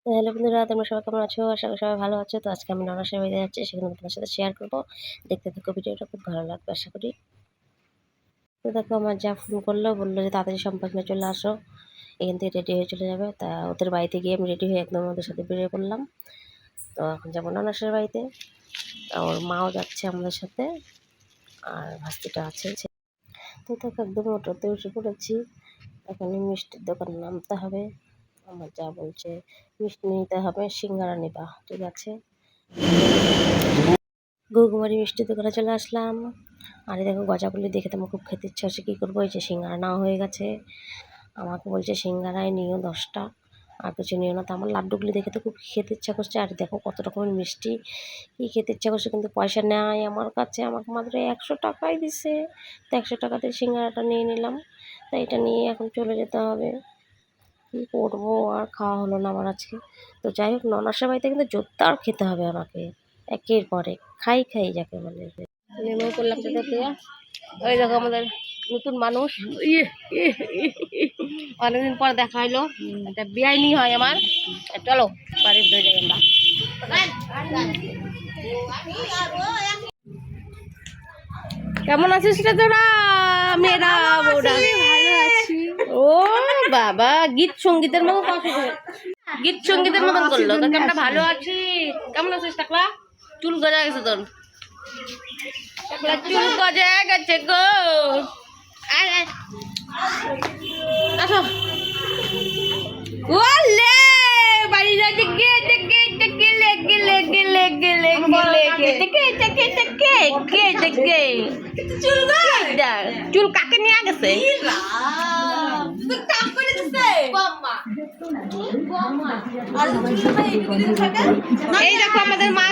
তো হ্যালো বন্ধুরা, তোমরা সবাই কেমন আছো? আশা করি সবাই ভালো আছো। তো আজকে আমি ননাসের বাড়িতে যাচ্ছি, সেখানে তোমার সাথে শেয়ার করবো। দেখতে থাকো, ভিডিওটা খুব ভালো লাগবে আশা করি। তো দেখো, আমার যা ফোন করলো, বললো যে তাড়াতাড়ি সম্পর্ক নিয়ে চলে আসো, এখান থেকে রেডি হয়ে চলে যাবে। তা ওদের বাড়িতে গিয়ে আমি রেডি হয়ে একদম ওদের সাথে বেরিয়ে পড়লাম। তো এখন যাবো ননাসের বাড়িতে। ওর মাও যাচ্ছে আমাদের সাথে, আর ভাস্তিটা আছে। তো দেখো, একদম অটোতে উঠে পড়েছি। এখন মিষ্টির দোকানে নামতে হবে। আমার যা বলছে মিষ্টি নিতে হবে, সিঙ্গারা নিবা, ঠিক আছে। ঘুঘুমারি মিষ্টির দোকানে চলে আসলাম। আর দেখো, গজাগুলি দেখে তো আমার খুব খেতে ইচ্ছা হচ্ছে। কী করবো, এই যে সিঙ্গারা নেওয়া হয়ে গেছে। আমাকে বলছে সিঙ্গারায় নিও 10টা, আর কিছু নিও না। তো আমার লাড্ডুগুলি দেখে তো খুব খেতে ইচ্ছা করছে। আর দেখো কত রকমের মিষ্টি, কী খেতে ইচ্ছা করছে, কিন্তু পয়সা নেয় আমার কাছে। আমাকে মাত্র 100 টাকাই দিছে। তো 100 টাকাতে সিঙ্গারাটা নিয়ে নিলাম। তো এটা নিয়ে এখন চলে যেতে হবে। কী করবো, আর খাওয়া হলো না আমার আজকে। তো যাই হোক, ননাসের বাড়িতে কিন্তু জোরদার খেতে হবে আমাকে, একের পরে খাই খাই যাকে বলে। নেমে করলাম সেটা দিয়ে। ওই দেখো আমাদের নতুন মানুষ, অনেকদিন পর দেখা হইলো। একটা বিয়াইনি হয় আমার। চলো বাড়ির বেড়ে যাই আমরা। কেমন আছিস রে তোরা মেয়েরা বউরা? ও বাবা, গীত সঙ্গীতের মতো গীত সঙ্গীতের মতন করলো। আমরা ভালো আছি। কেমন আছিস টাকলা? চুল গজা গেছে তোর, টাকলা চুল গজা গেছে গো। আসো, ওলে বাড়ি যাচ্ছে। গে গে গে লেগে লেগে লেগে লেগে লেগে গে গে গে গে গে চুল কাকে নিয়ে গেছে? এই দেখো আমাদের মা